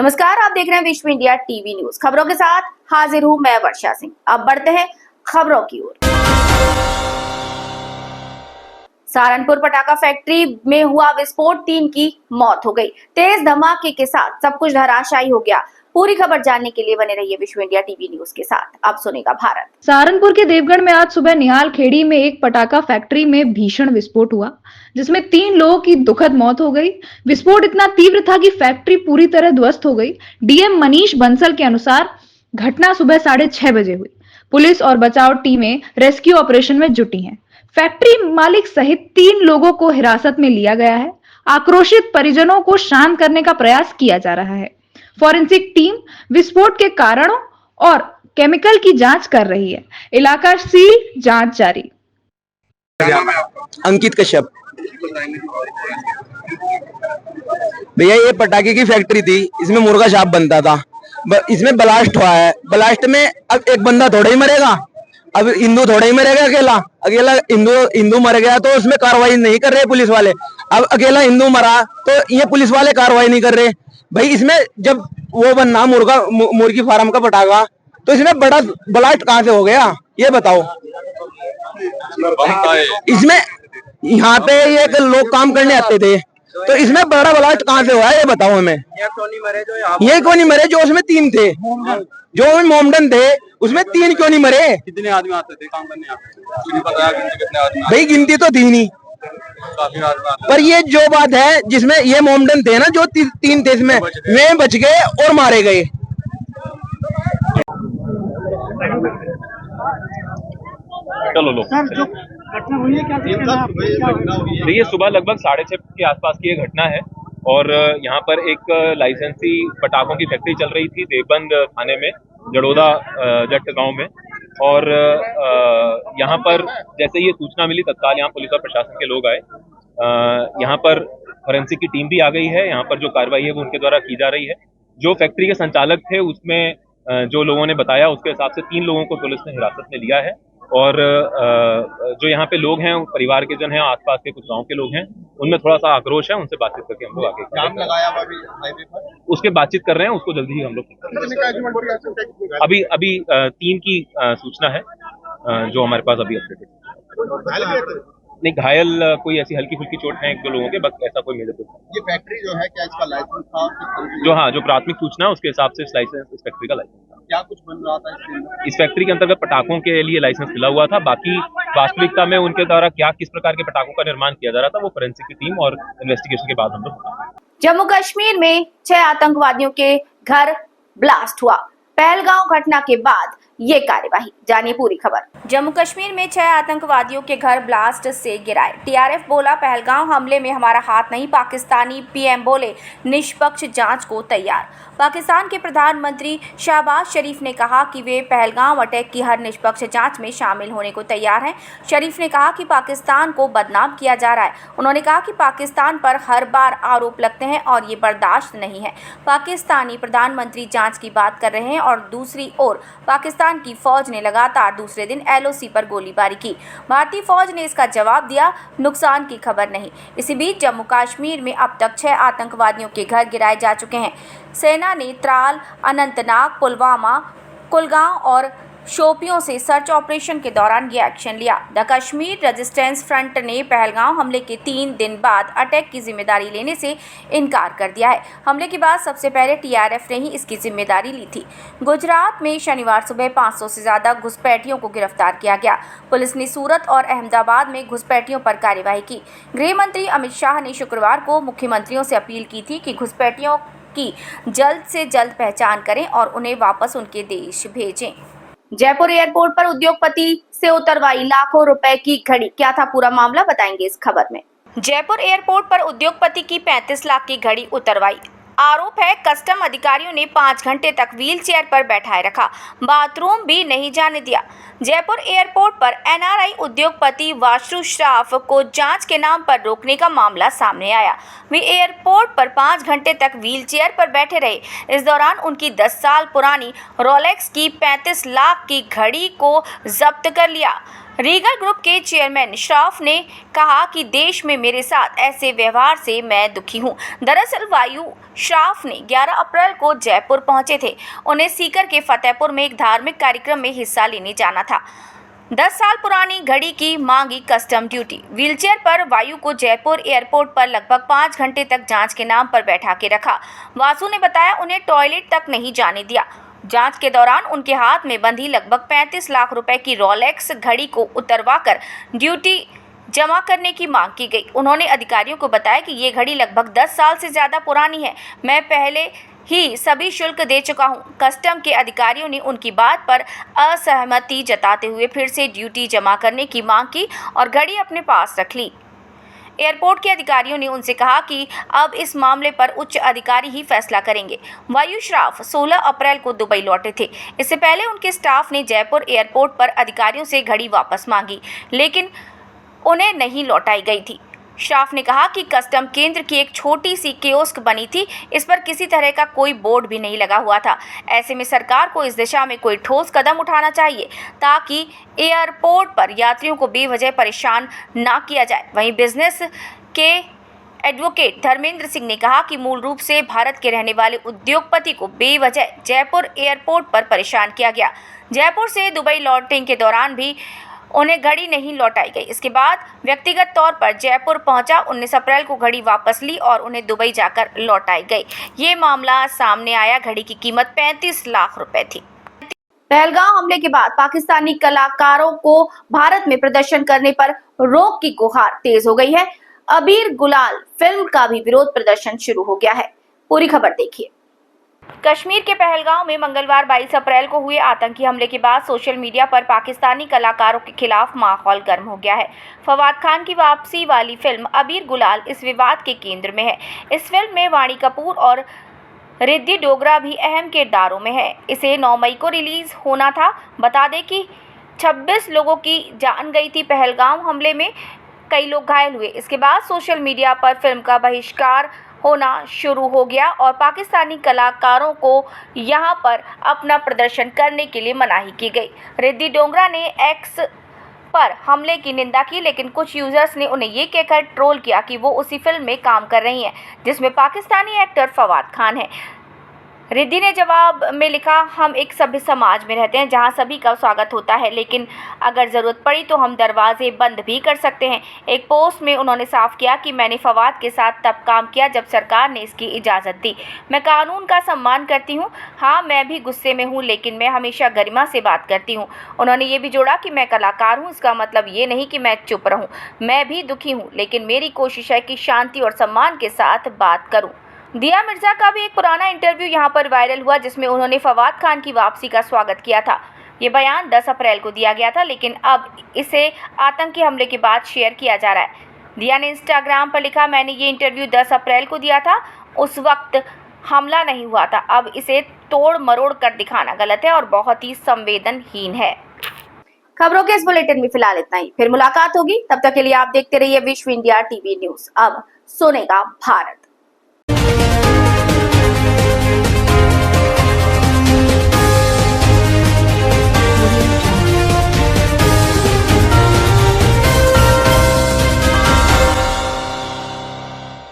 नमस्कार, आप देख रहे हैं विश्व इंडिया टीवी न्यूज। खबरों के साथ हाजिर हूं मैं वर्षा सिंह। अब बढ़ते हैं खबरों की ओर। सहारनपुर पटाखा फैक्ट्री में हुआ विस्फोट, 3 की मौत हो गई। तेज धमाके के साथ सब कुछ धराशायी हो गया। पूरी खबर जानने के लिए बने रहिए विश्व इंडिया टीवी न्यूज के साथ। अब सुनेगा भारत। सहारनपुर के देवगढ़ में आज सुबह निहाल खेड़ी में एक पटाखा फैक्ट्री में भीषण विस्फोट हुआ, जिसमें 3 लोगों की दुखद मौत हो गई। विस्फोट इतना तीव्र था कि फैक्ट्री पूरी तरह ध्वस्त हो गई। डीएम मनीष बंसल के अनुसार घटना सुबह 6:30 बजे हुई। पुलिस और बचाव टीमें रेस्क्यू ऑपरेशन में जुटी हैं। फैक्ट्री मालिक सहित 3 लोगों को हिरासत में लिया गया है। आक्रोशित परिजनों को शांत करने का प्रयास किया जा रहा है। फॉरेंसिक टीम विस्फोट के कारणों और केमिकल की जांच कर रही है। इलाका सील, जांच जारी। अंकित कश्यप। भैया ये पटाखे की फैक्ट्री थी, इसमें मुर्गा छाप बनता था। इसमें ब्लास्ट हुआ है। ब्लास्ट में अब एक बंदा थोड़ा ही मरेगा, अब हिंदू थोड़ा ही मरेगा। अकेला अकेला हिंदू मर गया तो उसमें कार्रवाई नहीं कर रहे पुलिस वाले। अब अकेला हिंदू मरा तो ये पुलिस वाले कार्रवाई नहीं कर रहे। भाई इसमें जब वो बनना मुर्गी फार्म का पटाखा, तो इसमें बड़ा ब्लास्ट कहाँ से हो गया ये बताओ। इसमें यहाँ पे ये लोग काम करने आते थे, तो इसमें बड़ा ब्लास्ट कहाँ से हुआ है ये बताओ हमें। ये क्यों नहीं मरे जो उसमें 3 थे, जो मोमडन थे उसमें 3 क्यों नहीं मरे? कितने आदमी आते थे काम करने? आपको भाई गिनती तो थी नहीं, पर ये जो बात है जिसमें ये मोमडन थे ना, जो 3 थे, इसमें वे बच गए और मारे गए। चलो लो सर, जो घटना हुई है क्या देखिए, सुबह लगभग 6:30 के आसपास की ये घटना है और यहाँ पर एक लाइसेंसी पटाखों की फैक्ट्री चल रही थी देवबंद थाने में, जड़ोदा जट गांव में। और यहाँ पर जैसे ये सूचना मिली, तत्काल यहाँ पुलिस और प्रशासन के लोग आए। यहाँ पर फोरेंसिक की टीम भी आ गई है। यहाँ पर जो कार्रवाई है वो उनके द्वारा की जा रही है। जो फैक्ट्री के संचालक थे उसमें जो लोगों ने बताया उसके हिसाब से 3 लोगों को पुलिस ने हिरासत में लिया है। और जो यहाँ पे लोग हैं, परिवार के जन हैं, आसपास के कुछ गांव के लोग हैं, उनमें थोड़ा सा आक्रोश है। उनसे बातचीत करके हम लोग आगे जाम लगाया हुआ भी हाईवे पर, उसके बातचीत कर रहे हैं। उसको जल्दी ही हम लोग अभी 3 की सूचना है जो हमारे पास अभी अपडेटेड। नहीं, घायल कोई ऐसी हल्की फुल्की चोट है 1-2 लोगों के, बस ऐसा कोई मेजर कुछ। ये फैक्ट्री जो है क्या इसका लाइसेंस था? जो प्राथमिक सूचना है उसके हिसाब से इस फैक्ट्री का लाइसेंस था। क्या कुछ बन रहा था इस फैक्ट्री के अंतर्गत पटाखों के लिए लाइसेंस मिला हुआ था। बाकी वास्तविकता में उनके द्वारा क्या किस प्रकार के पटाखों का निर्माण किया जा रहा था वो फोरेंसिक की टीम और इन्वेस्टिगेशन के बाद हम लोग। जम्मू कश्मीर में 6 आतंकवादियों के घर ब्लास्ट हुआ। पहलगांव घटना के बाद ये कार्यवाही, जानिए पूरी खबर। जम्मू कश्मीर में 6 आतंकवादियों के घर ब्लास्ट से गिराए। टीआरएफ बोला पहलगांव हमले में हमारा हाथ नहीं। पाकिस्तानी पीएम बोले निष्पक्ष जांच को तैयार। पाकिस्तान के प्रधानमंत्री शहबाज शरीफ ने कहा कि वे पहलगांव अटैक की हर निष्पक्ष जांच में शामिल होने को तैयार हैं। शरीफ ने कहा कि पाकिस्तान को बदनाम किया जा रहा है। उन्होंने कहा कि पाकिस्तान पर हर बार आरोप लगते हैं और ये बर्दाश्त नहीं है। पाकिस्तानी प्रधानमंत्री जांच की बात कर रहे हैं और दूसरी ओर पाकिस्तान की फौज ने लगातार दूसरे दिन एलओसी पर गोलीबारी की। भारतीय फौज ने इसका जवाब दिया, नुकसान की खबर नहीं। इसी बीच जम्मू कश्मीर में अब तक 6 आतंकवादियों के घर गिराए जा चुके हैं। सेना ने त्राल, अनंतनाग, पुलवामा, कुलगांव और शोपियों से सर्च ऑपरेशन के दौरान ये एक्शन लिया। द कश्मीर रेजिस्टेंस फ्रंट ने पहलगांव हमले के 3 दिन बाद अटैक की जिम्मेदारी लेने से इनकार कर दिया है। हमले के बाद सबसे पहले टीआरएफ ने ही इसकी जिम्मेदारी ली थी। गुजरात में शनिवार सुबह 500 से ज्यादा घुसपैठियों को गिरफ्तार किया गया। पुलिस ने सूरत और अहमदाबाद में घुसपैठियों पर कार्यवाही की। गृह मंत्री अमित शाह ने शुक्रवार को मुख्यमंत्रियों से अपील की थी कि घुसपैठियों की जल्द से जल्द पहचान करें और उन्हें वापस उनके देश भेजें। जयपुर एयरपोर्ट पर उद्योगपति से उतरवाई लाखों रुपए की घड़ी। क्या था पूरा मामला, बताएंगे इस खबर में। जयपुर एयरपोर्ट पर उद्योगपति की 35 लाख की घड़ी उतरवाई। आरोप है कस्टम अधिकारियों ने 5 घंटे तक व्हील चेयर पर बैठाए रखा, बाथरूम भी नहीं जाने दिया। जयपुर एयरपोर्ट पर एनआरआई उद्योगपति वाशु श्राफ को जांच के नाम पर रोकने का मामला सामने आया। वे एयरपोर्ट पर 5 घंटे तक व्हील चेयर पर बैठे रहे। इस दौरान उनकी 10 साल पुरानी रोलेक्स की 35 लाख की घड़ी को जब्त कर लिया। रीगल ग्रुप के चेयरमैन श्रॉफ ने कहा कि देश में मेरे साथ ऐसे व्यवहार से मैं दुखी हूं। दरअसल वायु श्रॉफ ने 11 अप्रैल को जयपुर पहुंचे थे। उन्हें सीकर के फतेहपुर में एक धार्मिक कार्यक्रम में हिस्सा लेने जाना था। 10 साल पुरानी घड़ी की मांगी कस्टम ड्यूटी। व्हीलचेयर पर वायु को जयपुर एयरपोर्ट पर लगभग 5 घंटे तक जांच के नाम पर बैठा के रखा। वासु ने बताया उन्हें टॉयलेट तक नहीं जाने दिया। जांच के दौरान उनके हाथ में बंधी लगभग 35 लाख रुपए की रोलेक्स घड़ी को उतरवाकर ड्यूटी जमा करने की मांग की गई। उन्होंने अधिकारियों को बताया कि ये घड़ी लगभग 10 साल से ज़्यादा पुरानी है। मैं पहले ही सभी शुल्क दे चुका हूं। कस्टम के अधिकारियों ने उनकी बात पर असहमति जताते हुए फिर से ड्यूटी जमा करने की मांग की और घड़ी अपने पास रख ली। एयरपोर्ट के अधिकारियों ने उनसे कहा कि अब इस मामले पर उच्च अधिकारी ही फैसला करेंगे। वायु श्रॉफ 16 अप्रैल को दुबई लौटे थे। इससे पहले उनके स्टाफ ने जयपुर एयरपोर्ट पर अधिकारियों से घड़ी वापस मांगी, लेकिन उन्हें नहीं लौटाई गई थी। श्रॉफ ने कहा कि कस्टम केंद्र की एक छोटी सी कियोस्क बनी थी। इस पर किसी तरह का कोई बोर्ड भी नहीं लगा हुआ था। ऐसे में सरकार को इस दिशा में कोई ठोस कदम उठाना चाहिए ताकि एयरपोर्ट पर यात्रियों को बेवजह परेशान ना किया जाए। वहीं बिजनेस के एडवोकेट धर्मेंद्र सिंह ने कहा कि मूल रूप से भारत के रहने वाले उद्योगपति को बेवजह जयपुर एयरपोर्ट पर परेशान किया गया। जयपुर से दुबई लौटने के दौरान भी उन्हें घड़ी नहीं लौटाई गई। इसके बाद व्यक्तिगत तौर पर जयपुर पहुंचा। 19 अप्रैल को घड़ी वापस ली और उन्हें दुबई जाकर लौटाई गई। ये मामला सामने आया। घड़ी की कीमत 35 लाख रुपए थी। पहलगाम हमले के बाद पाकिस्तानी कलाकारों को भारत में प्रदर्शन करने पर रोक की गुहार तेज हो गई है। अबीर गुलाल फिल्म का भी विरोध प्रदर्शन शुरू हो गया है। पूरी खबर देखिए। कश्मीर के पहलगाम में मंगलवार 22 अप्रैल को हुए आतंकी हमले के बाद सोशल मीडिया पर पाकिस्तानी कलाकारों के खिलाफ माहौल गर्म हो गया है। फवाद खान की वापसी वाली फिल्म अबीर गुलाल इस विवाद के केंद्र में है। इस फिल्म में वाणी कपूर और रिद्धि डोगरा भी अहम किरदारों में है। इसे 9 मई को रिलीज होना था। बता दें कि 26 लोगों की जान गई थी। पहलगाम हमले में कई लोग घायल हुए। इसके बाद सोशल मीडिया पर फिल्म का बहिष्कार होना शुरू हो गया और पाकिस्तानी कलाकारों को यहां पर अपना प्रदर्शन करने के लिए मनाही की गई। रिद्धि डोगरा ने एक्स पर हमले की निंदा की, लेकिन कुछ यूजर्स ने उन्हें ये कहकर ट्रोल किया कि वो उसी फिल्म में काम कर रही हैं जिसमें पाकिस्तानी एक्टर फवाद खान है। रिद्धि ने जवाब में लिखा, हम एक सभ्य समाज में रहते हैं जहां सभी का स्वागत होता है, लेकिन अगर ज़रूरत पड़ी तो हम दरवाजे बंद भी कर सकते हैं। एक पोस्ट में उन्होंने साफ किया कि मैंने फवाद के साथ तब काम किया जब सरकार ने इसकी इजाज़त दी। मैं कानून का सम्मान करती हूं। हाँ, मैं भी गुस्से में हूं, लेकिन मैं हमेशा गरिमा से बात करती हूं। उन्होंने ये भी जोड़ा कि मैं कलाकार हूं, इसका मतलब ये नहीं कि मैं चुप रहूं। मैं भी दुखी हूं, लेकिन मेरी कोशिश है कि शांति और सम्मान के साथ बात करूं। दिया मिर्जा का भी एक पुराना इंटरव्यू यहां पर वायरल हुआ जिसमें उन्होंने फवाद खान की वापसी का स्वागत किया था। ये बयान 10 अप्रैल को दिया गया था, लेकिन अब इसे आतंकी हमले के बाद शेयर किया जा रहा है। दिया ने इंस्टाग्राम पर लिखा, मैंने ये इंटरव्यू 10 अप्रैल को दिया था, उस वक्त हमला नहीं हुआ था। अब इसे तोड़ मरोड़ कर दिखाना गलत है और बहुत ही संवेदनहीन है। खबरों के इस बुलेटिन में फिलहाल इतना ही। फिर मुलाकात होगी, तब तक के लिए आप देखते रहिए विश्व इंडिया टीवी न्यूज। अब सुनेगा भारत।